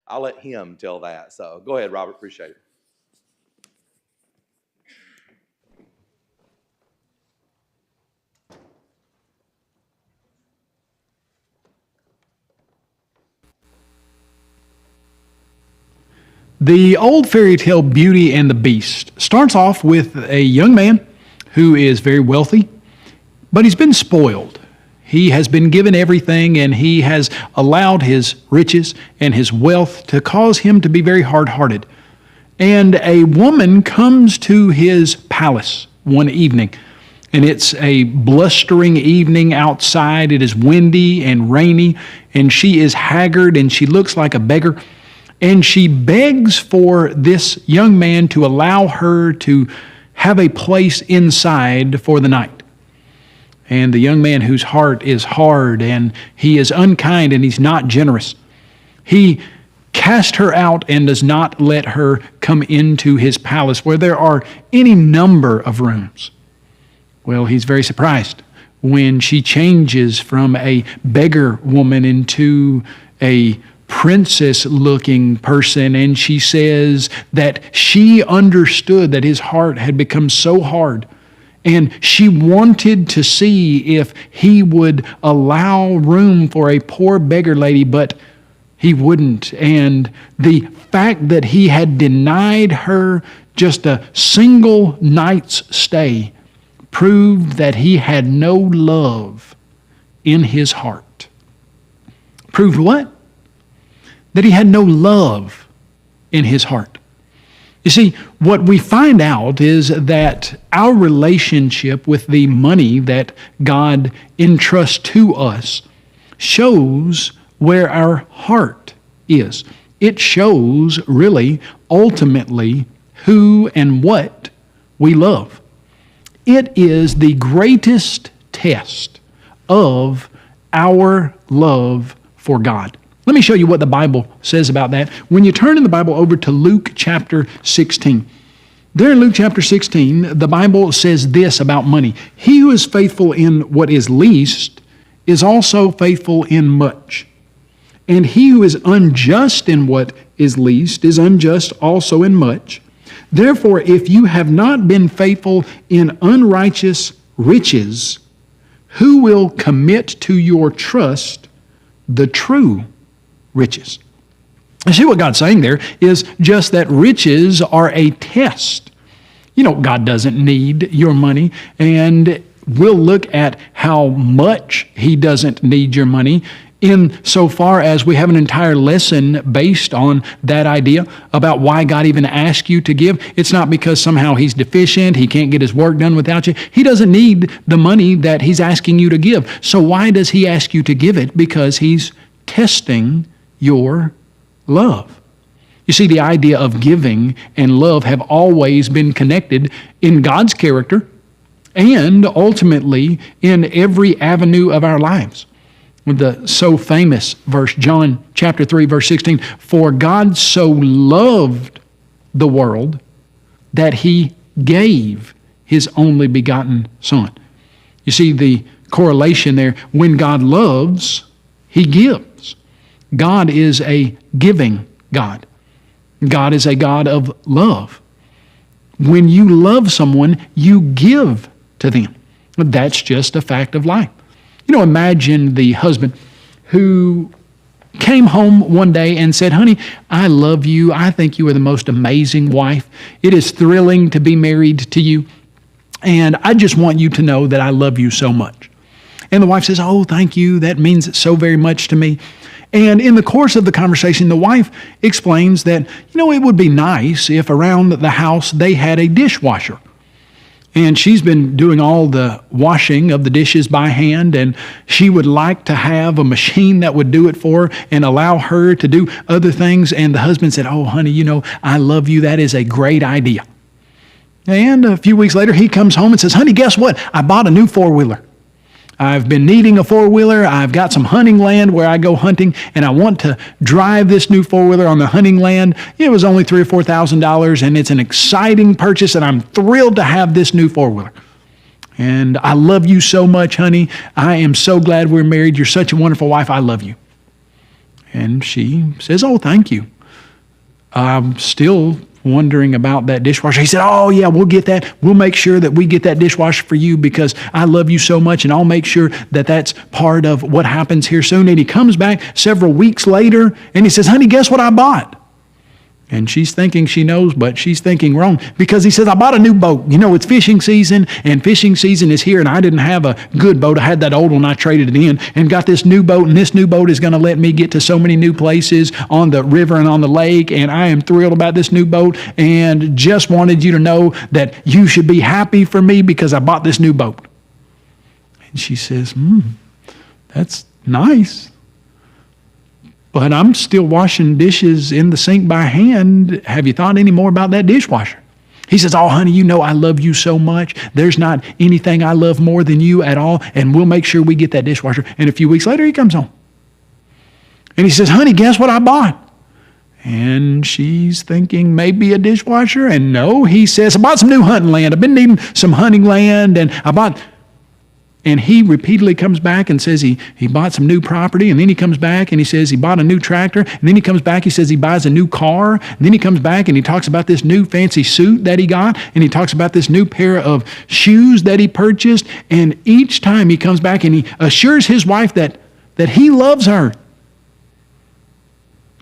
I'll let him tell that. So go ahead, Robert. Appreciate it. The old fairy tale Beauty and the Beast starts off with a young man who is very wealthy, but he's been spoiled. He has been given everything, and he has allowed his riches and his wealth to cause him to be very hard-hearted. And a woman comes to his palace one evening, and it's a blustering evening outside. It is windy and rainy, and she is haggard, and she looks like a beggar. And she begs for this young man to allow her to have a place inside for the night. And the young man, whose heart is hard and he is unkind and he's not generous, he casts her out and does not let her come into his palace where there are any number of rooms. Well, he's very surprised when she changes from a beggar woman into a princess-looking person, and she says that she understood that his heart had become so hard, and she wanted to see if he would allow room for a poor beggar lady, but he wouldn't. And the fact that he had denied her just a single night's stay proved that he had no love in his heart. Proved what? That he had no love in his heart. You see, what we find out is that our relationship with the money that God entrusts to us shows where our heart is. It shows, really, ultimately, who and what we love. It is the greatest test of our love for God. Let me show you what the Bible says about that. When you turn in the Bible over to Luke chapter 16, there in Luke chapter 16, the Bible says this about money. He who is faithful in what is least is also faithful in much. And he who is unjust in what is least is unjust also in much. Therefore, if you have not been faithful in unrighteous riches, who will commit to your trust the true riches? You see, what God's saying there is just that riches are a test. You know, God doesn't need your money, and we'll look at how much He doesn't need your money insofar as we have an entire lesson based on that idea about why God even asked you to give. It's not because somehow He's deficient, He can't get His work done without you. He doesn't need the money that He's asking you to give. So why does He ask you to give it? Because He's testing your love. You see, the idea of giving and love have always been connected in God's character and ultimately in every avenue of our lives. With the so famous verse, John chapter 3, verse 16, for God so loved the world that He gave His only begotten Son. You see the correlation there. When God loves, He gives. God is a giving God. God is a God of love. When you love someone, you give to them. That's just a fact of life. You know, imagine the husband who came home one day and said, honey, I love you. I think you are the most amazing wife. It is thrilling to be married to you. And I just want you to know that I love you so much. And the wife says, oh, thank you. That means so very much to me. And in the course of the conversation, the wife explains that, you know, it would be nice if around the house they had a dishwasher. And she's been doing all the washing of the dishes by hand, and she would like to have a machine that would do it for her and allow her to do other things. And the husband said, oh, honey, you know, I love you. That is a great idea. And a few weeks later, he comes home and says, honey, guess what? I bought a new four-wheeler. I've been needing a four-wheeler. I've got some hunting land where I go hunting, and I want to drive this new four-wheeler on the hunting land. It was only $3,000 or $4,000, and it's an exciting purchase, and I'm thrilled to have this new four-wheeler. And I love you so much, honey. I am so glad we're married. You're such a wonderful wife. I love you. And she says, oh, thank you. I'm still wondering about that dishwasher. He said, oh yeah, we'll get that. We'll make sure that we get that dishwasher for you because I love you so much, and I'll make sure that that's part of what happens here soon. And he comes back several weeks later and he says, honey, guess what I bought? And she's thinking she knows, but she's thinking wrong, because he says, I bought a new boat. You know, it's fishing season, and fishing season is here, and I didn't have a good boat. I had that old one. I traded it in and got this new boat, and this new boat is going to let me get to so many new places on the river and on the lake, and I am thrilled about this new boat, and just wanted you to know that you should be happy for me because I bought this new boat. And she says, that's nice. But I'm still washing dishes in the sink by hand. Have you thought any more about that dishwasher? He says, oh, honey, you know I love you so much. There's not anything I love more than you at all, and we'll make sure we get that dishwasher. And a few weeks later, he comes home. And he says, honey, guess what I bought? And she's thinking maybe a dishwasher. And no, he says, I bought some new hunting land. I've been needing some hunting land, and I bought... And he repeatedly comes back and says he bought some new property, and then he comes back and he says he bought a new tractor, and then he comes back, he says he buys a new car, and then he comes back and he talks about this new fancy suit that he got, and he talks about this new pair of shoes that he purchased, and each time he comes back and he assures his wife that he loves her.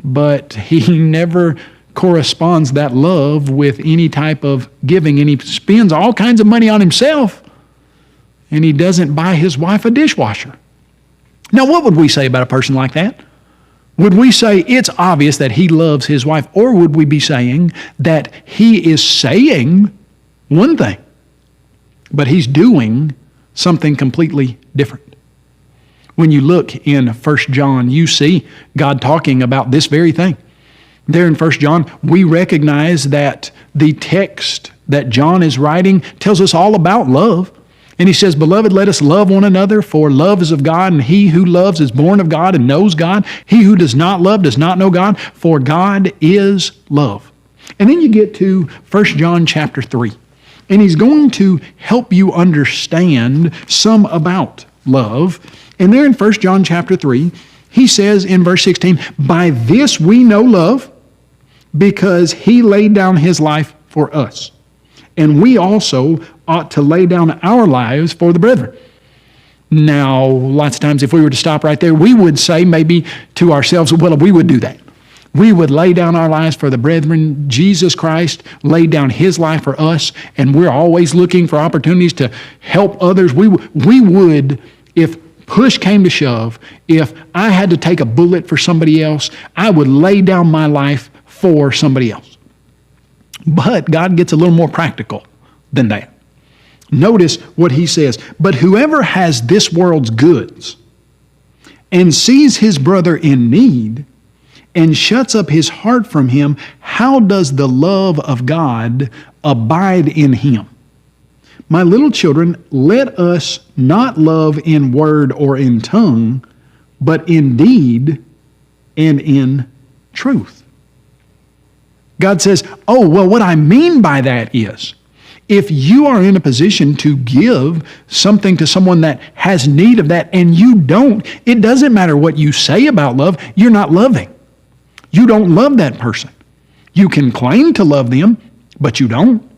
But he never corresponds that love with any type of giving, and he spends all kinds of money on himself, and he doesn't buy his wife a dishwasher. Now, what would we say about a person like that? Would we say it's obvious that he loves his wife, or would we be saying that he is saying one thing, but he's doing something completely different? When you look in 1 John, you see God talking about this very thing. There in 1 John, we recognize that the text that John is writing tells us all about love. And he says, beloved, let us love one another, for love is of God, and he who loves is born of God and knows God. He who does not love does not know God, for God is love. And then you get to 1 John chapter 3, and he's going to help you understand some about love. And there in 1 John chapter 3, he says in verse 16, by this we know love, because he laid down his life for us. And we also ought to lay down our lives for the brethren. Now, lots of times if we were to stop right there, we would say maybe to ourselves, well, we would do that. We would lay down our lives for the brethren. Jesus Christ laid down his life for us, and we're always looking for opportunities to help others. We would, if push came to shove, if I had to take a bullet for somebody else, I would lay down my life for somebody else. But God gets a little more practical than that. Notice what he says, but whoever has this world's goods and sees his brother in need and shuts up his heart from him, how does the love of God abide in him? My little children, let us not love in word or in tongue, but in deed and in truth. God says, oh, well, what I mean by that is, if you are in a position to give something to someone that has need of that and you don't, it doesn't matter what you say about love, you're not loving. You don't love that person. You can claim to love them, but you don't.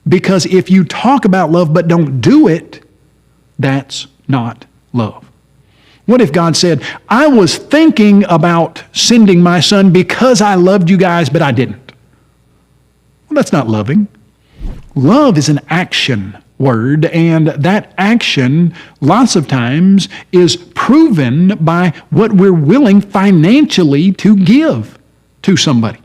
Because if you talk about love but don't do it, that's not love. What if God said, I was thinking about sending my son because I loved you guys, but I didn't? Well, that's not loving. Love is an action word, and that action lots of times is proven by what we're willing financially to give to somebody.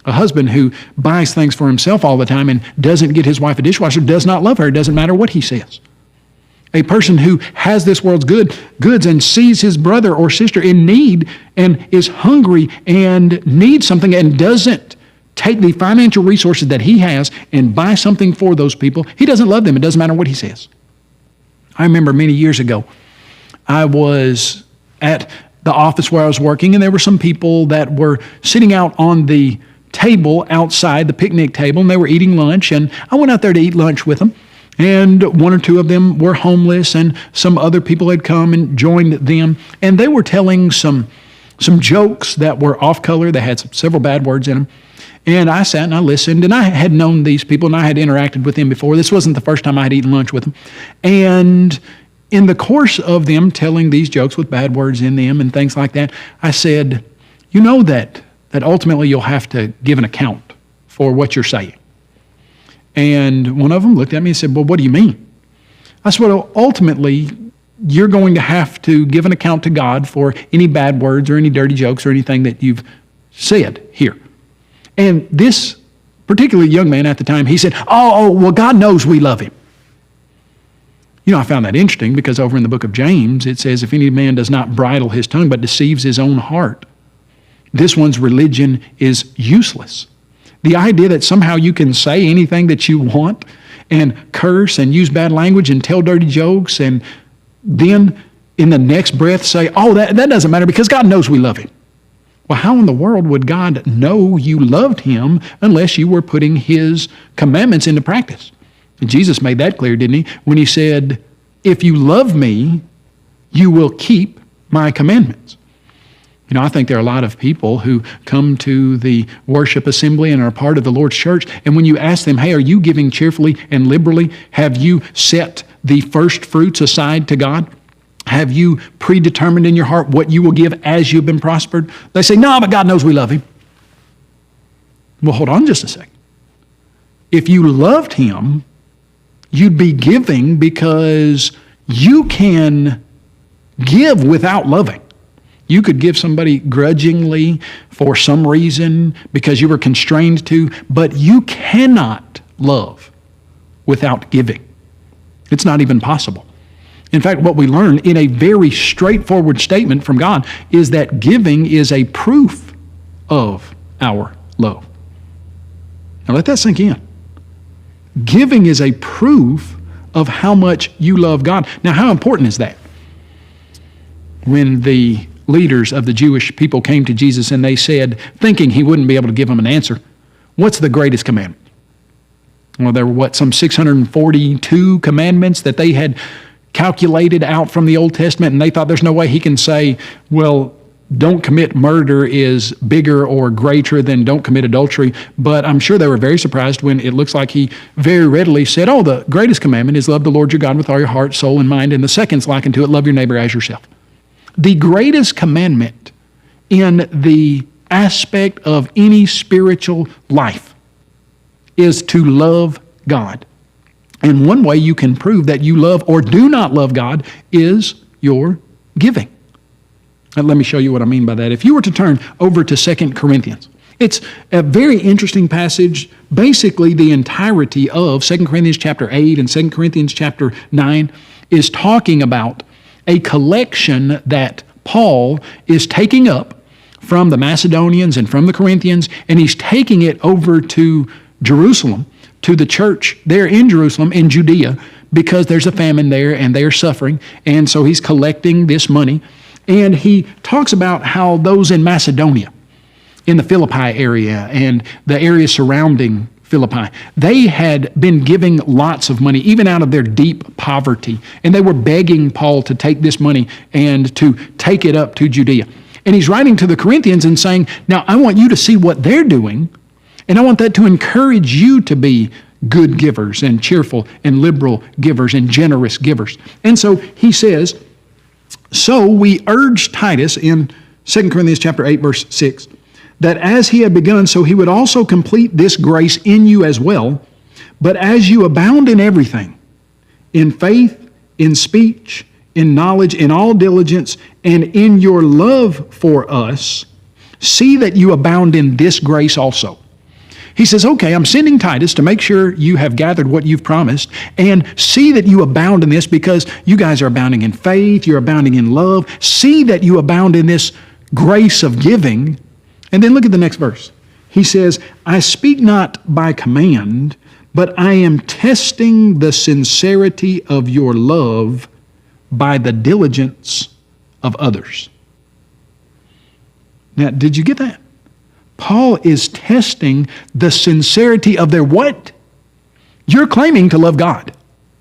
A husband who buys things for himself all the time and doesn't get his wife a dishwasher does not love her. It doesn't matter what he says. A person who has this world's goods and sees his brother or sister in need and is hungry and needs something and doesn't take the financial resources that he has and buy something for those people, he doesn't love them. It doesn't matter what he says. I remember many years ago, I was at the office where I was working, and there were some people that were sitting out on the table outside, the picnic table, and they were eating lunch, and I went out there to eat lunch with them. And one or two of them were homeless, and some other people had come and joined them, and they were telling some jokes that were off color. They had several bad words in them. And I sat and I listened, and I had known these people, and I had interacted with them before. This wasn't the first time I had eaten lunch with them. And in the course of them telling these jokes with bad words in them and things like that, I said, you know that ultimately you'll have to give an account for what you're saying. And one of them looked at me and said, well, what do you mean? I said, well, ultimately, you're going to have to give an account to God for any bad words or any dirty jokes or anything that you've said here. And this particular young man at the time, he said, well, God knows we love him. You know, I found that interesting because over in the book of James, it says, if any man does not bridle his tongue but deceives his own heart, this one's religion is useless. The idea that somehow you can say anything that you want and curse and use bad language and tell dirty jokes and then in the next breath say, that doesn't matter because God knows we love him. Well, how in the world would God know you loved him unless you were putting his commandments into practice? And Jesus made that clear, didn't he? When he said, if you love me, you will keep my commandments. You know, I think there are a lot of people who come to the worship assembly and are part of the Lord's church, and when you ask them, hey, are you giving cheerfully and liberally? Have you set the first fruits aside to God? Have you predetermined in your heart what you will give as you've been prospered? They say, no, but God knows we love him. Well, hold on just a second. If you loved him, you'd be giving because you can give without loving. You could give somebody grudgingly for some reason because you were constrained to, but you cannot love without giving. It's not even possible. In fact, what we learn in a very straightforward statement from God is that giving is a proof of our love. Now let that sink in. Giving is a proof of how much you love God. Now, how important is that? When the leaders of the Jewish people came to Jesus and they said, thinking he wouldn't be able to give them an answer, what's the greatest commandment? Well, there were some 642 commandments that they had calculated out from the Old Testament, and they thought there's no way he can say, well, don't commit murder is bigger or greater than don't commit adultery. But I'm sure they were very surprised when it looks like he very readily said, the greatest commandment is love the Lord your God with all your heart, soul, and mind, and the second's like unto it, love your neighbor as yourself. The greatest commandment in the aspect of any spiritual life is to love God. And one way you can prove that you love or do not love God is your giving. And let me show you what I mean by that. If you were to turn over to 2 Corinthians, it's a very interesting passage. Basically, the entirety of 2 Corinthians chapter 8 and 2 Corinthians chapter 9 is talking about a collection that Paul is taking up from the Macedonians and from the Corinthians, and he's taking it over to Jerusalem, to the church there in Jerusalem, in Judea, because there's a famine there and they're suffering, and so he's collecting this money. And he talks about how those in Macedonia, in the Philippi area and the area surrounding Philippi, they had been giving lots of money, even out of their deep poverty. And they were begging Paul to take this money and to take it up to Judea. And he's writing to the Corinthians and saying, now I want you to see what they're doing, and I want that to encourage you to be good givers and cheerful and liberal givers and generous givers. And so he says, so we urge Titus in 2 Corinthians chapter 8, verse 6, that as he had begun, so he would also complete this grace in you as well. But as you abound in everything, in faith, in speech, in knowledge, in all diligence, and in your love for us, see that you abound in this grace also. He says, okay, I'm sending Titus to make sure you have gathered what you've promised, and see that you abound in this because you guys are abounding in faith, you're abounding in love. See that you abound in this grace of giving. And then look at the next verse. He says, I speak not by command, but I am testing the sincerity of your love by the diligence of others. Now, did you get that? Paul is testing the sincerity of their what? You're claiming to love God.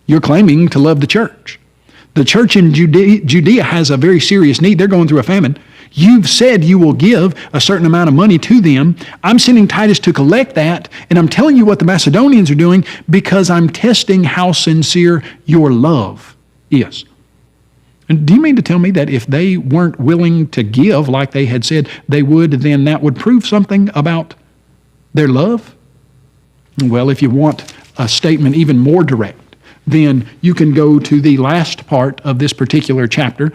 You're claiming to love the church. The church in Judea has a very serious need. They're going through a famine. You've said you will give a certain amount of money to them. I'm sending Titus to collect that, and I'm telling you what the Macedonians are doing because I'm testing how sincere your love is. And do you mean to tell me that if they weren't willing to give like they had said they would, then that would prove something about their love? Well, if you want a statement even more direct, then you can go to the last part of this particular chapter.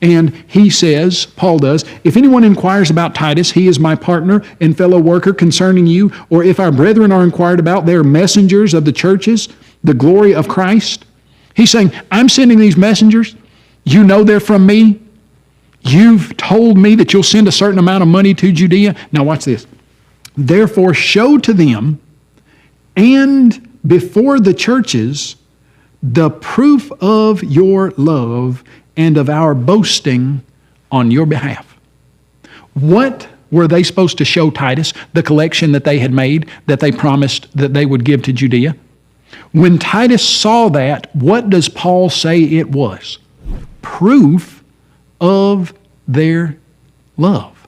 And he says, Paul does, if anyone inquires about Titus, he is my partner and fellow worker concerning you, or if our brethren are inquired about, they are messengers of the churches, the glory of Christ. He's saying, I'm sending these messengers. You know they're from me. You've told me that you'll send a certain amount of money to Judea. Now watch this. Therefore show to them and before the churches the proof of your love and of our boasting on your behalf. What were they supposed to show Titus? The collection that they had made, that they promised that they would give to Judea. When Titus saw that, what does Paul say it was? Proof of their love.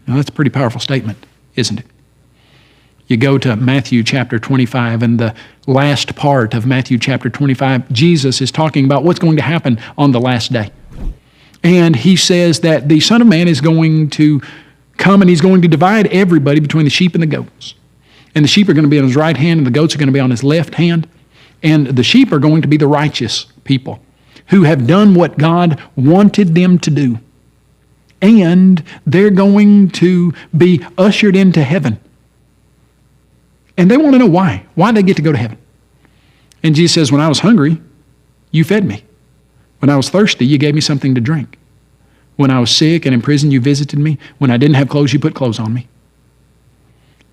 Now that's a pretty powerful statement, isn't it? You go to Matthew chapter 25, and the last part of Matthew chapter 25, Jesus is talking about what's going to happen on the last day. And he says that the Son of Man is going to come and he's going to divide everybody between the sheep and the goats. And the sheep are going to be on his right hand and the goats are going to be on his left hand. And the sheep are going to be the righteous people who have done what God wanted them to do. And they're going to be ushered into heaven. And they want to know why. Why they get to go to heaven. And Jesus says, when I was hungry, you fed me. When I was thirsty, you gave me something to drink. When I was sick and in prison, you visited me. When I didn't have clothes, you put clothes on me.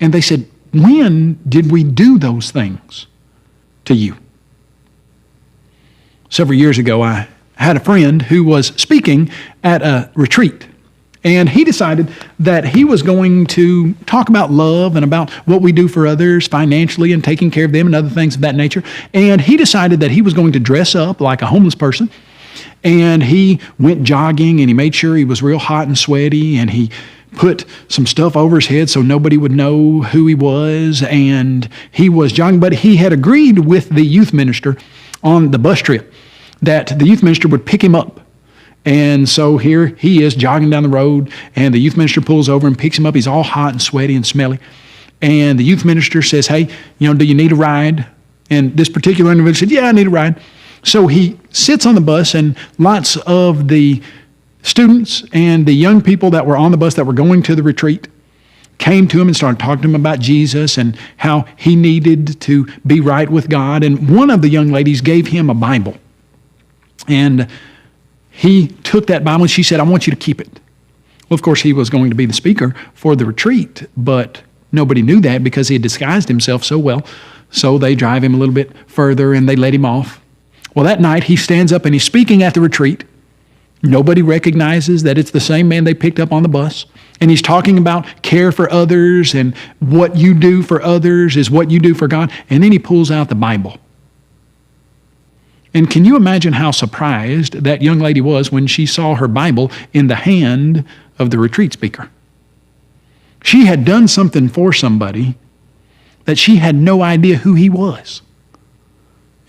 And they said, when did we do those things to you? Several years ago, I had a friend who was speaking at a retreat. And he decided that he was going to talk about love and about what we do for others financially and taking care of them and other things of that nature. And he decided that he was going to dress up like a homeless person. And he went jogging and he made sure he was real hot and sweaty. And he put some stuff over his head so nobody would know who he was. And he was jogging. But he had agreed with the youth minister on the bus trip that the youth minister would pick him up. And so here he is jogging down the road, and the youth minister pulls over and picks him up. He's all hot and sweaty and smelly. And the youth minister says, hey, do you need a ride? And this particular individual said, yeah, I need a ride. So he sits on the bus, and lots of the students and the young people that were on the bus that were going to the retreat came to him and started talking to him about Jesus and how he needed to be right with God. And one of the young ladies gave him a Bible. And he took that Bible and she said, I want you to keep it. Well, of course, he was going to be the speaker for the retreat, but nobody knew that because he had disguised himself so well. So they drive him a little bit further and they let him off. Well, that night he stands up and he's speaking at the retreat. Nobody recognizes that it's the same man they picked up on the bus. And he's talking about care for others and what you do for others is what you do for God. And then he pulls out the Bible. And can you imagine how surprised that young lady was when she saw her Bible in the hand of the retreat speaker? She had done something for somebody that she had no idea who he was.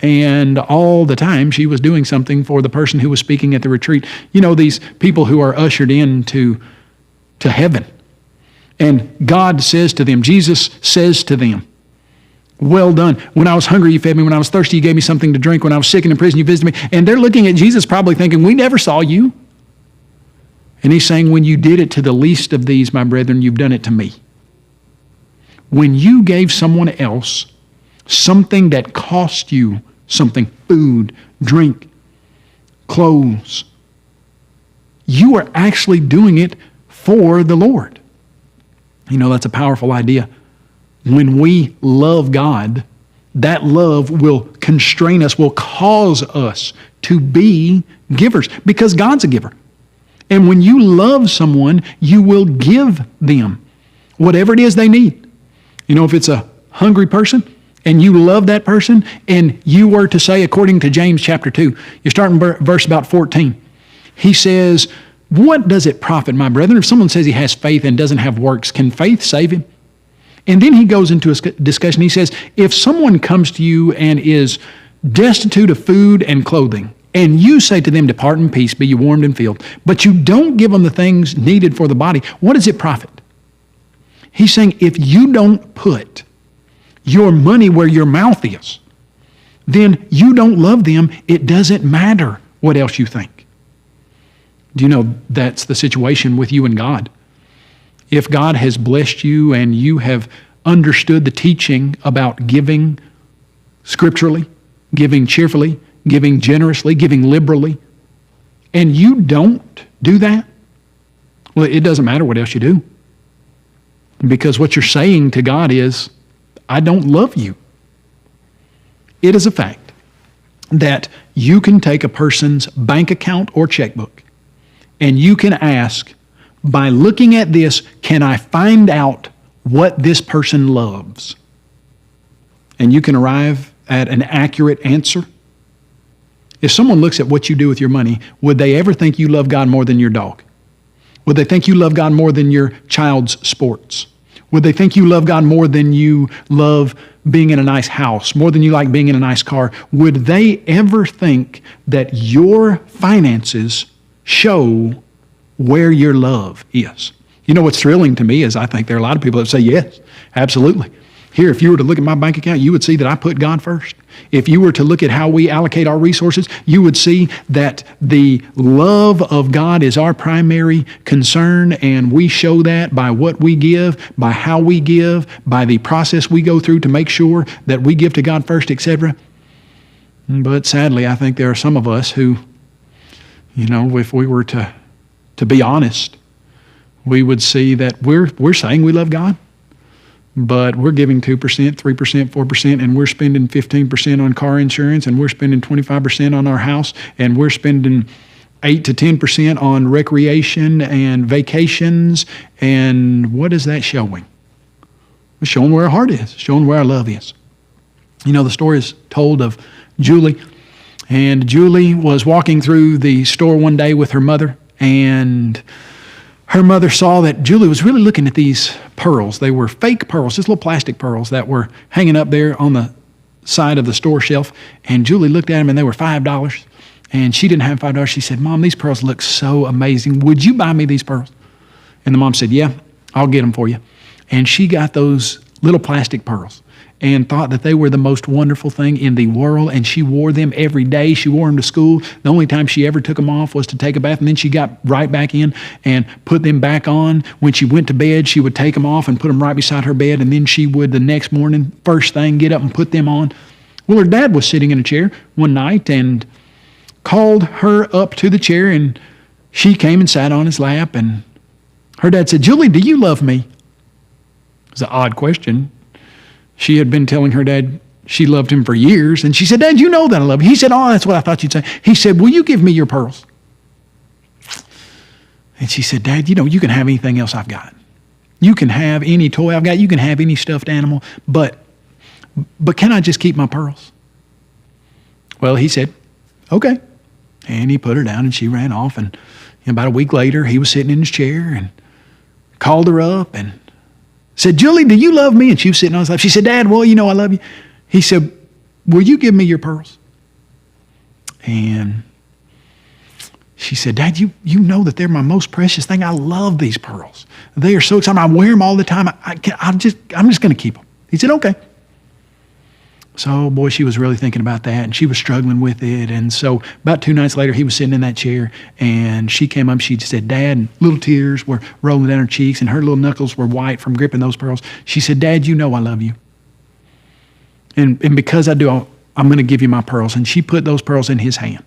And all the time she was doing something for the person who was speaking at the retreat. These people who are ushered into heaven. And God says to them, Jesus says to them, well done. When I was hungry, you fed me. When I was thirsty, you gave me something to drink. When I was sick and in prison, you visited me. And they're looking at Jesus probably thinking, we never saw you. And he's saying, when you did it to the least of these, my brethren, you've done it to me. When you gave someone else something that cost you something, food, drink, clothes, you are actually doing it for the Lord. That's a powerful idea. When we love God, that love will constrain us, will cause us to be givers because God's a giver. And when you love someone, you will give them whatever it is they need. If it's a hungry person and you love that person and you were to say, according to James chapter 2, you start in verse about 14, he says, What does it profit, my brethren? If someone says he has faith and doesn't have works, can faith save him? And then he goes into a discussion. He says, if someone comes to you and is destitute of food and clothing, and you say to them, depart in peace, be you warmed and filled, but you don't give them the things needed for the body, what does it profit? He's saying, if you don't put your money where your mouth is, then you don't love them. It doesn't matter what else you think. Do you know that's the situation with you and God? If God has blessed you and you have understood the teaching about giving scripturally, giving cheerfully, giving generously, giving liberally, and you don't do that, well, it doesn't matter what else you do. Because what you're saying to God is, I don't love you. It is a fact that you can take a person's bank account or checkbook and you can ask, by looking at this, can I find out what this person loves? And you can arrive at an accurate answer. If someone looks at what you do with your money, would they ever think you love God more than your dog? Would they think you love God more than your child's sports? Would they think you love God more than you love being in a nice house, more than you like being in a nice car? Would they ever think that your finances show where your love is? You know what's thrilling to me is I think there are a lot of people that say, yes, absolutely. Here, if you were to look at my bank account, you would see that I put God first. If you were to look at how we allocate our resources, you would see that the love of God is our primary concern, and we show that by what we give, by how we give, by the process we go through to make sure that we give to God first, etc. But sadly, I think there are some of us who, if we were to be honest, we would see that we're saying we love God, but we're giving 2%, 3%, 4%, and we're spending 15% on car insurance, and we're spending 25% on our house, and we're spending 8 to 10% on recreation and vacations. And what is that showing? It's showing where our heart is, showing where our love is. The story is told of Julie, and Julie was walking through the store one day with her mother, and her mother saw that Julie was really looking at these pearls. They were fake pearls, just little plastic pearls that were hanging up there on the side of the store shelf. And Julie looked at them, and they were $5. And she didn't have $5. She said, Mom, these pearls look so amazing. Would you buy me these pearls? And the mom said, yeah, I'll get them for you. And she got those little plastic pearls and thought that they were the most wonderful thing in the world, and she wore them every day. She wore them to school. The only time she ever took them off was to take a bath, and then she got right back in and put them back on. When she went to bed, she would take them off and put them right beside her bed, and then she would, the next morning, first thing, get up and put them on. Well, her dad was sitting in a chair one night and called her up to the chair, and she came and sat on his lap, and her dad said, Julie, do you love me? It was an odd question. She had been telling her dad she loved him for years, and she said, Dad, you know that I love you. He said, oh, that's what I thought you'd say. He said, will you give me your pearls? And she said, Dad, you can have anything else I've got. You can have any toy I've got. You can have any stuffed animal, but can I just keep my pearls? Well, he said, okay. And he put her down, and she ran off, and about a week later, he was sitting in his chair and called her up and said, Julie, do you love me? And she was sitting on his lap. She said, Dad, well, I love you. He said, will you give me your pearls? And she said, Dad, you know that they're my most precious thing. I love these pearls. They are so exciting. I wear them all the time. I'm just going to keep them. He said, okay. So, boy, she was really thinking about that, and she was struggling with it. And so about 2 nights later, he was sitting in that chair, and she came up. She said, Dad, and little tears were rolling down her cheeks, and her little knuckles were white from gripping those pearls. She said, Dad, you know I love you. And because I do, I'm going to give you my pearls. And she put those pearls in his hand.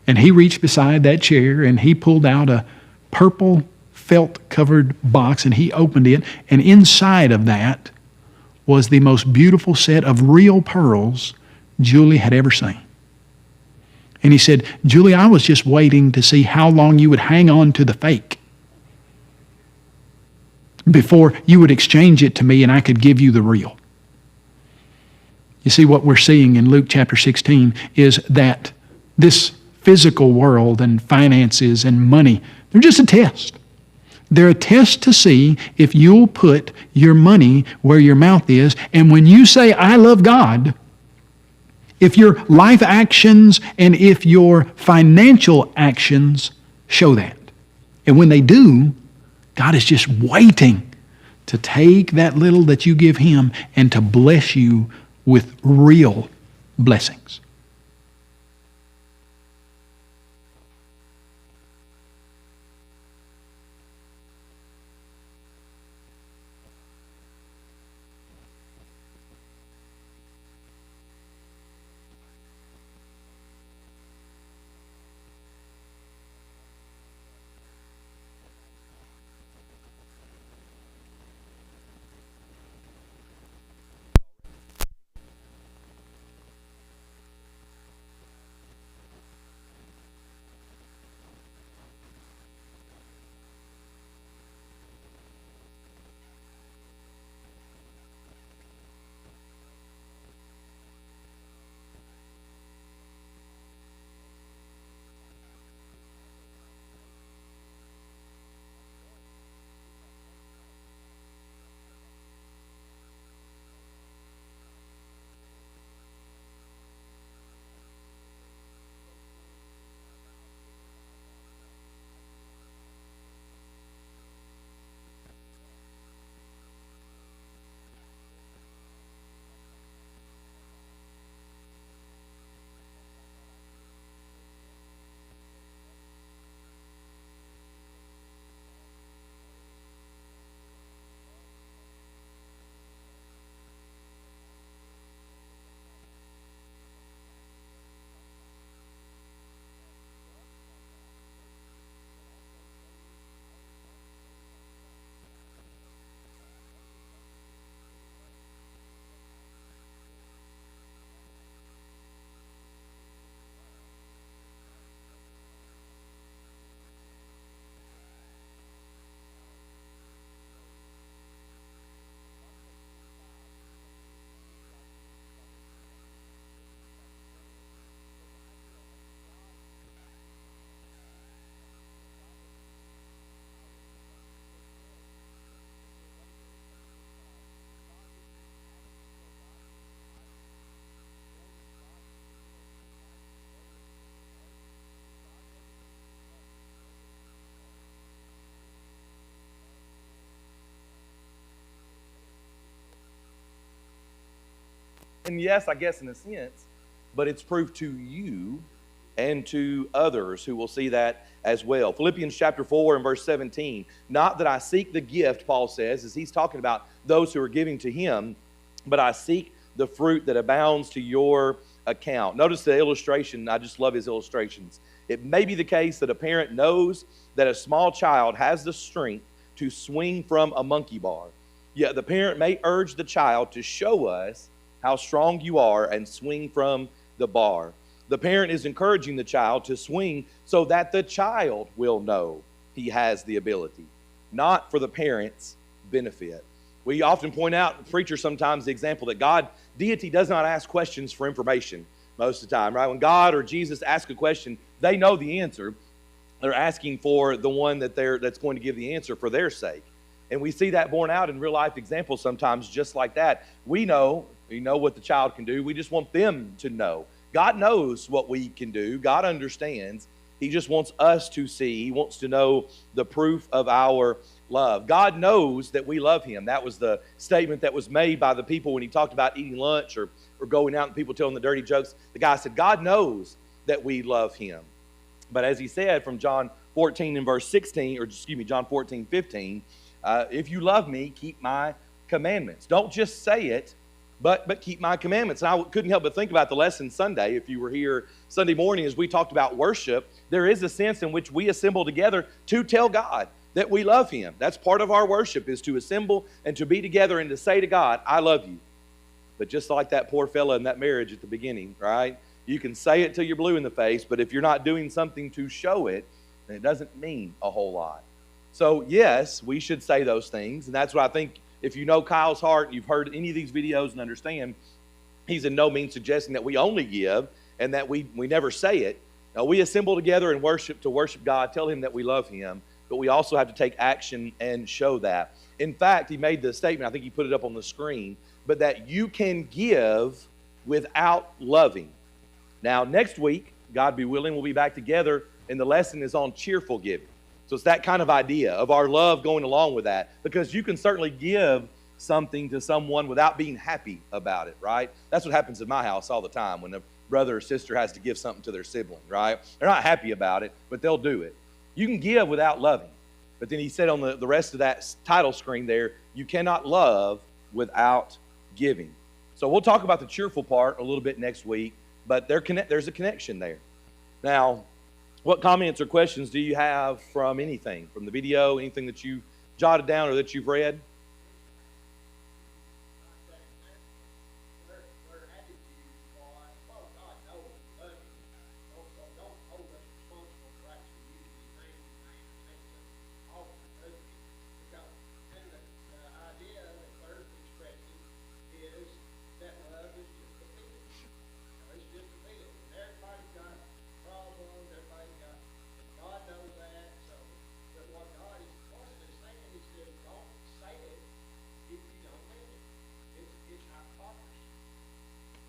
And he reached beside that chair, and he pulled out a purple felt-covered box, and he opened it, and inside of that was the most beautiful set of real pearls Julie had ever seen. And he said, Julie, I was just waiting to see how long you would hang on to the fake before you would exchange it to me and I could give you the real. You see, what we're seeing in Luke chapter 16 is that this physical world and finances and money. They're just a test. They're a test to see if you'll put your money where your mouth is. And when you say, I love God, if your life actions and if your financial actions show that. And when they do, God is just waiting to take that little that you give Him and to bless you with real blessings. And yes, I guess in a sense, but it's proof to you and to others who will see that as well. Philippians chapter 4 and verse 17. Not that I seek the gift, Paul says, as he's talking about those who are giving to him, but I seek the fruit that abounds to your account. Notice the illustration. I just love his illustrations. It may be the case that a parent knows that a small child has the strength to swing from a monkey bar. Yet the parent may urge the child to show us how strong you are and swing from the bar. The parent is encouraging the child to swing so that the child will know he has the ability, not for the parent's benefit. We often point out, preachers sometimes, the example that deity does not ask questions for information most of the time, right? When God or Jesus ask a question, they know the answer. They're asking for the one that's going to give the answer for their sake. And we see that borne out in real life examples sometimes just like that. We know what the child can do. We just want them to know. God knows what we can do. God understands. He just wants us to see. He wants to know the proof of our love. God knows that we love Him. That was the statement that was made by the people when He talked about eating lunch or going out and people telling the dirty jokes. The guy said, God knows that we love Him. But as He said from John 14 and verse 16, or excuse me, John 14, 15, if you love me, keep my commandments. Don't just say it, but keep my commandments. And I couldn't help but think about the lesson Sunday. If you were here Sunday morning as we talked about worship, there is a sense in which we assemble together to tell God that we love Him. That's part of our worship, is to assemble and to be together and to say to God, I love you. But just like that poor fella in that marriage at the beginning, right? You can say it till you're blue in the face, but if you're not doing something to show it, then it doesn't mean a whole lot. So yes, we should say those things, and that's what I think. If you know Kyle's heart, you've heard any of these videos and understand, he's in no means suggesting that we only give and that we never say it. Now, we assemble together and worship to worship God, tell Him that we love Him, but we also have to take action and show that. In fact, he made the statement, I think he put it up on the screen, but that you can give without loving. Now, next week, God be willing, we'll be back together, and the lesson is on cheerful giving. So it's that kind of idea of our love going along with that, because you can certainly give something to someone without being happy about it, right? That's what happens in my house all the time when a brother or sister has to give something to their sibling, right? They're not happy about it, but they'll do it. You can give without loving. But then he said on the rest of that title screen there, you cannot love without giving. So we'll talk about the cheerful part a little bit next week, but there's a connection there. Now, what comments or questions do you have from anything, from the video, anything that you've jotted down or that you've read?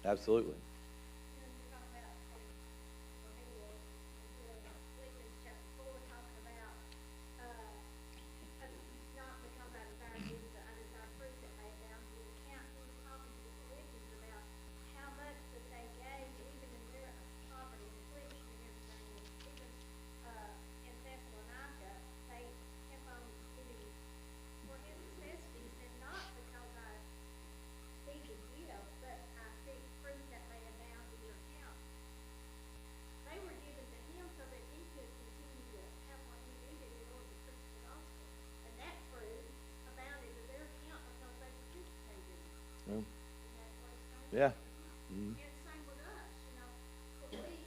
Absolutely. Yeah. Mm-hmm. And same with us, when we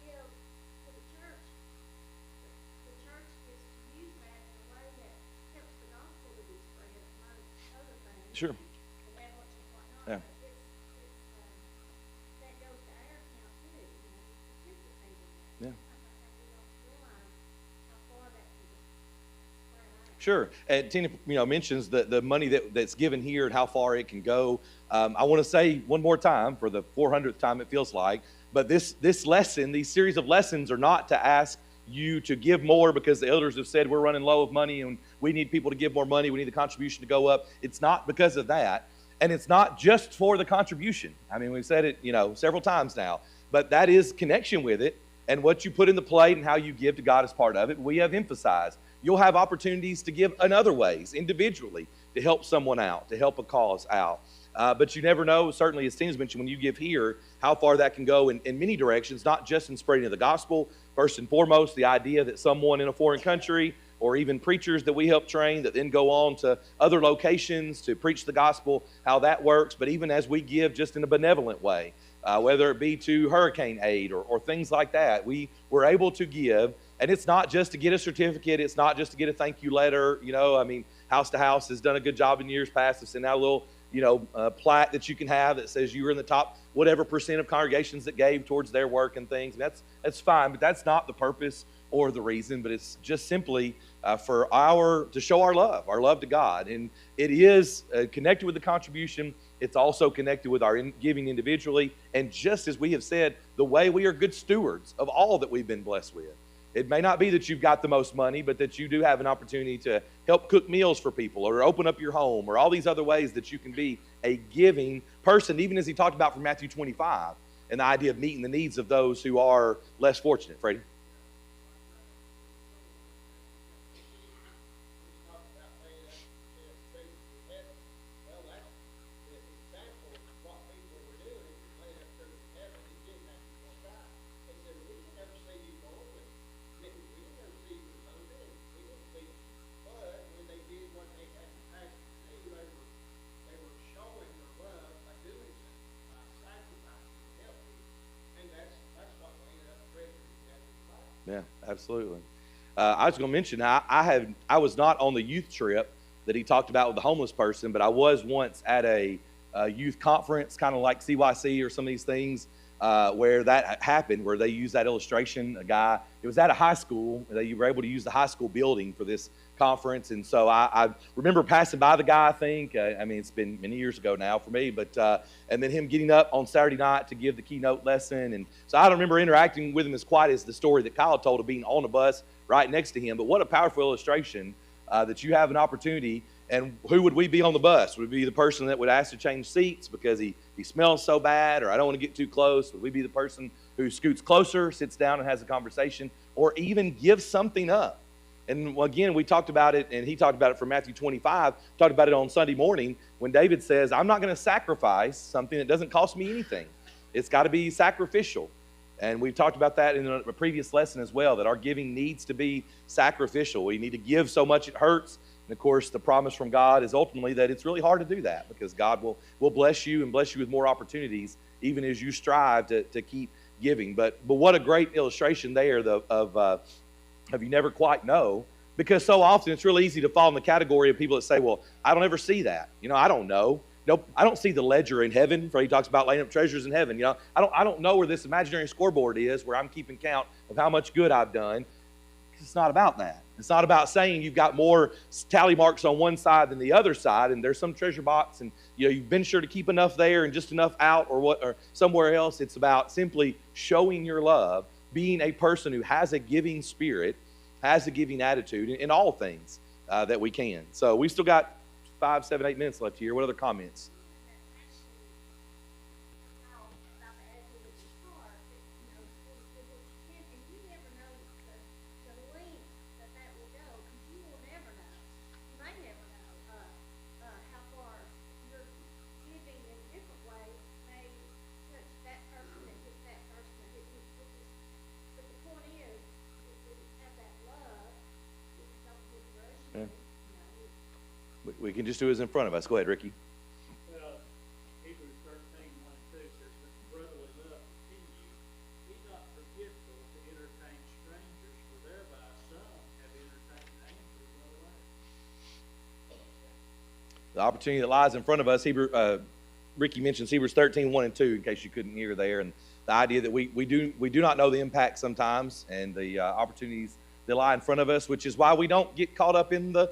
give to the church is to use that in a way that helps the gospel to be spread among other things. Sure. And whatnot. Yeah. That goes to our account too, participate in that. Yeah. Sometimes we don't realize how far that can spread out. Sure. And Tina, mentions the money that's given here and how far it can go. I want to say one more time, for the 400th time it feels like, but this lesson, these series of lessons are not to ask you to give more because the elders have said we're running low of money and we need people to give more money, we need the contribution to go up. It's not because of that, and it's not just for the contribution. I mean, we've said it, several times now, but that is connection with it, and what you put in the plate and how you give to God is part of it. We have emphasized you'll have opportunities to give in other ways, individually, to help someone out, to help a cause out. But you never know, certainly as Tina's mentioned, when you give here, how far that can go in many directions, not just in spreading of the gospel. First and foremost, the idea that someone in a foreign country, or even preachers that we help train that then go on to other locations to preach the gospel, how that works. But even as we give just in a benevolent way, whether it be to hurricane aid or things like that, we're able to give. And it's not just to get a certificate. It's not just to get a thank you letter. House to House has done a good job in years past to send out a little plaque that you can have that says you were in the top whatever percent of congregations that gave towards their work and things. And that's fine, but that's not the purpose or the reason. But it's just simply to show our love to God. And it is connected with the contribution. It's also connected with our giving individually. And just as we have said, the way we are good stewards of all that we've been blessed with. It may not be that you've got the most money, but that you do have an opportunity to help cook meals for people or open up your home or all these other ways that you can be a giving person, even as he talked about from Matthew 25 and the idea of meeting the needs of those who are less fortunate. Freddie? Yeah, absolutely. I was going to mention, I was not on the youth trip that he talked about with the homeless person, but I was once at a youth conference, kind of like CYC or some of these things, where that happened, where they used that illustration. A guy, it was at a high school. They were able to use the high school building for this conference. And so I remember passing by the guy, I think. I mean, it's been many years ago now for me, but and then him getting up on Saturday night to give the keynote lesson. And so I don't remember interacting with him as quite as the story that Kyle told of being on a bus right next to him. But what a powerful illustration that you have an opportunity. And who would we be on the bus? Would we be the person that would ask to change seats because he smells so bad, or I don't want to get too close? Would we be the person who scoots closer, sits down and has a conversation, or even gives something up? And again, we talked about it, and he talked about it from Matthew 25, talked about it on Sunday morning when David says, I'm not going to sacrifice something that doesn't cost me anything. It's got to be sacrificial. And we've talked about that in a previous lesson as well, that our giving needs to be sacrificial. We need to give so much it hurts. And of course, the promise from God is ultimately that it's really hard to do that, because God will bless you and bless you with more opportunities, even as you strive to keep giving. But what a great illustration there of you never quite know, because so often it's really easy to fall in the category of people that say, well, I don't ever see that. I don't know. Nope, I don't see the ledger in heaven, for he talks about laying up treasures in heaven. I don't know where this imaginary scoreboard is where I'm keeping count of how much good I've done. It's not about that. It's not about saying you've got more tally marks on one side than the other side, and there's some treasure box, and you've been sure to keep enough there and just enough out or somewhere else. It's about simply showing your love, being a person who has a giving spirit, has a giving attitude in all things that we can. So we still got 5, 7, 8 minutes left here. What other comments? We can just do it in front of us. Go ahead, Ricky. Well, Hebrews 13:1-2 says, "But brotherly love continue. Be not forgetful to entertain strangers, for thereby some have entertained angels unaware." The opportunity that lies in front of us, Ricky mentions Hebrews 13:1-2, in case you couldn't hear there, and the idea that we do not know the impact sometimes, and the opportunities that lie in front of us, which is why we don't get caught up in the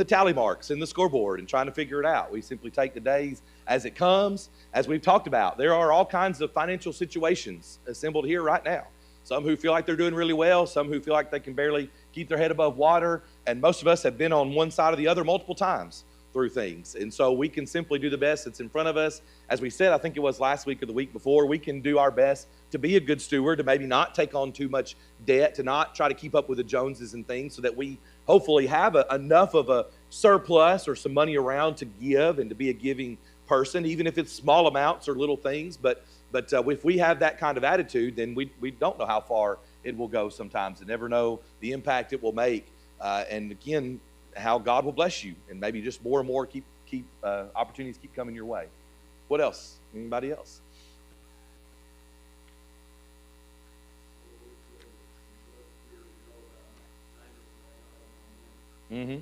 tally marks in the scoreboard and trying to figure it out. We simply take the days as it comes. As we've talked about, there are all kinds of financial situations assembled here right now. Some who feel like they're doing really well, some who feel like they can barely keep their head above water, and most of us have been on one side or the other multiple times through things. And so we can simply do the best that's in front of us. As we said, I think it was last week or the week before, we can do our best to be a good steward, to maybe not take on too much debt, to not try to keep up with the Joneses and things, so that we hopefully have enough of a surplus or some money around to give and to be a giving person, even if it's small amounts or little things. But if we have that kind of attitude, then we don't know how far it will go sometimes, and never know the impact it will make. And again, how God will bless you, and maybe just more and more keep opportunities keep coming your way. What else? Anybody else? Mm-hmm.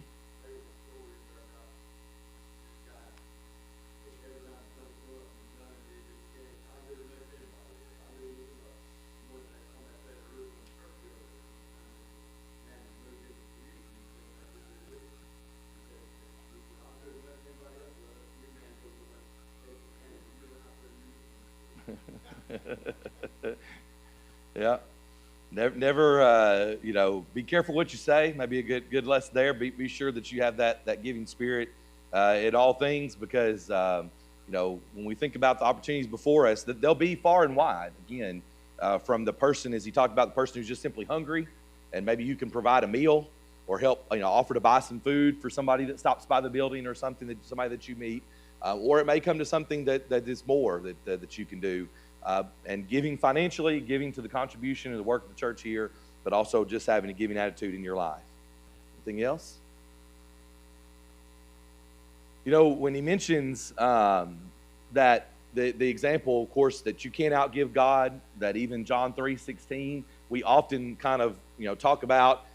Yeah. Never be careful what you say. Maybe a good lesson there. Be sure that you have that giving spirit in all things, because when we think about the opportunities before us, that they'll be far and wide. Again, from the person, as he talked about, the person who's just simply hungry, and maybe you can provide a meal or help, offer to buy some food for somebody that stops by the building, or somebody that you meet, or it may come to something that is more that you can do. And giving financially, giving to the contribution and the work of the church here, but also just having a giving attitude in your life. Anything else? When he mentions that the example, of course, that you can't outgive God, that even John 3:16, we often kind of, talk about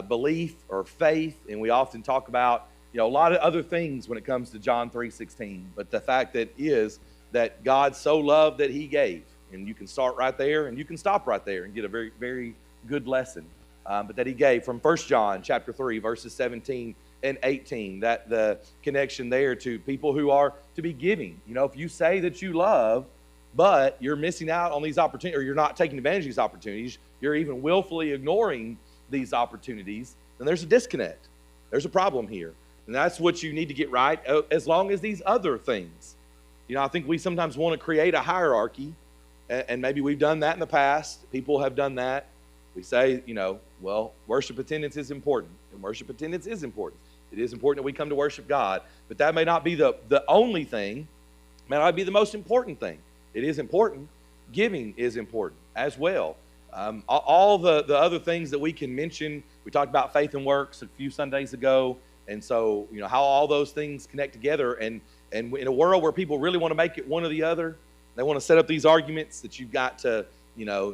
belief or faith, and we often talk about, a lot of other things when it comes to John 3:16. But the fact that God so loved that he gave. And you can start right there and you can stop right there and get a very, very good lesson. But that he gave from 1 John chapter 3, verses 17 and 18, that the connection there to people who are to be giving. You know, if you say that you love, but you're missing out on these opportunities, or you're not taking advantage of these opportunities, you're even willfully ignoring these opportunities, then there's a disconnect. There's a problem here. And that's what you need to get right, as long as these other things. You know, I think we sometimes want to create a hierarchy, and maybe we've done that in the past. People have done that. We say, you know, well, worship attendance is important, and worship attendance is important. It is important that we come to worship God, but that may not be the only thing. It may not be the most important thing. It is important. Giving is important as well. All the other things that we can mention, we talked about faith and works a few Sundays ago, and so, you know, how all those things connect together, and in a world where people really want to make it one or the other, they want to set up these arguments that you've got to, you know,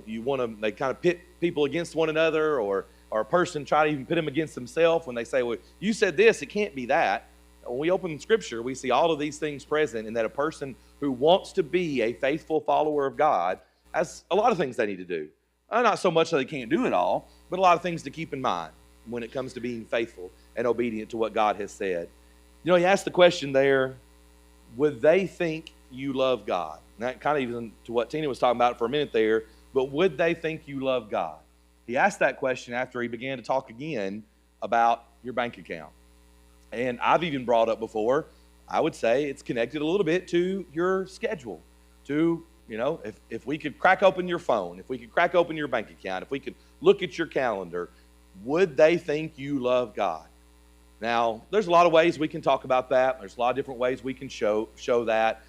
they kind of pit people against one another, or a person try to even pit them against themselves when they say, well, you said this, it can't be that. When we open Scripture, we see all of these things present, and that a person who wants to be a faithful follower of God has a lot of things they need to do. Not so much that they can't do it all, but a lot of things to keep in mind when it comes to being faithful and obedient to what God has said. You know, he asked the question there, would they think you love God? And that kind of even to what Tina was talking about for a minute there, but would they think you love God? He asked that question after he began to talk again about your bank account. And I've even brought up before, I would say it's connected a little bit to your schedule, to, you know, if we could crack open your phone, if we could crack open your bank account, if we could look at your calendar, would they think you love God? Now, there's a lot of ways we can talk about that. There's a lot of different ways we can show that.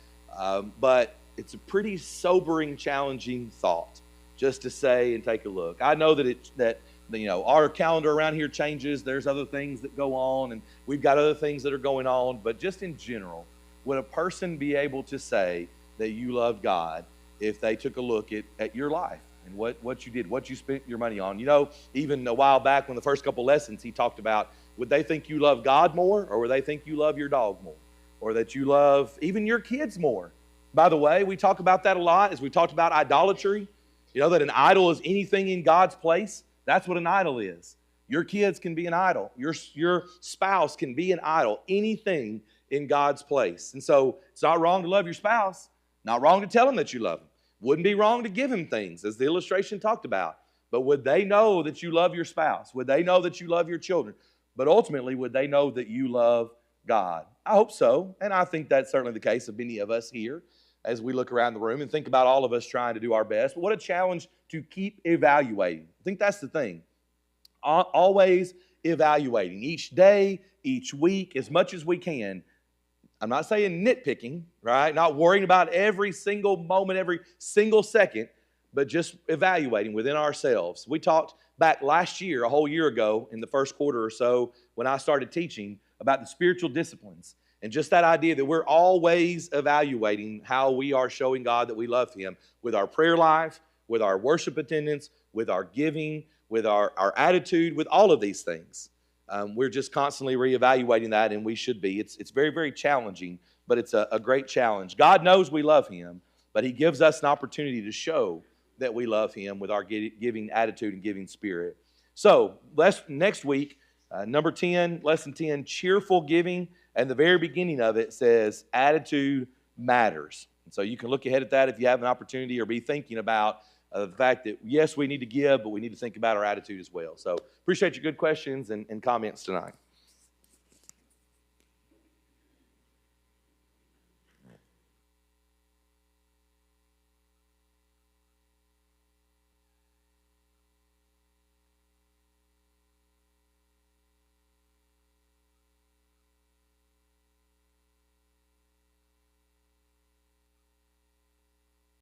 But it's a pretty sobering, challenging thought just to say and take a look. I know that you know, our calendar around here changes. There's other things that go on, and we've got other things that are going on. But just in general, would a person be able to say that you love God if they took a look at your life and what you did, what you spent your money on? You know, even a while back when the first couple lessons, he talked about, would they think you love God more, or would they think you love your dog more, or that you love even your kids more? By the way, we talk about that a lot as we talked about idolatry. You know, that an idol is anything in God's place. That's what an idol is. Your kids can be an idol. Your spouse can be an idol. Anything in God's place. And so it's not wrong to love your spouse. Not wrong to tell them that you love them. Wouldn't be wrong to give him things, as the illustration talked about. But would they know that you love your spouse? Would they know that you love your children? But ultimately, would they know that you love God? I hope so. And I think that's certainly the case of many of us here as we look around the room and think about all of us trying to do our best. But what a challenge to keep evaluating. I think that's the thing. Always evaluating. Each day, each week, as much as we can. I'm not saying nitpicking, right? Not worrying about every single moment, every single second, but just evaluating within ourselves. We talked back last year, a whole year ago, in the first quarter or so, when I started teaching about the spiritual disciplines. And just that idea that we're always evaluating how we are showing God that we love Him with our prayer life, with our worship attendance, with our giving, with our attitude, with all of these things. We're just constantly reevaluating that, and we should be. It's very, very challenging, but it's a great challenge. God knows we love Him, but He gives us an opportunity to show that we love Him with our giving attitude and giving spirit. So, next week, number 10, lesson 10, cheerful giving. And the very beginning of it says, attitude matters. And so you can look ahead at that if you have an opportunity, or be thinking about the fact that, yes, we need to give, but we need to think about our attitude as well. So appreciate your good questions and comments tonight.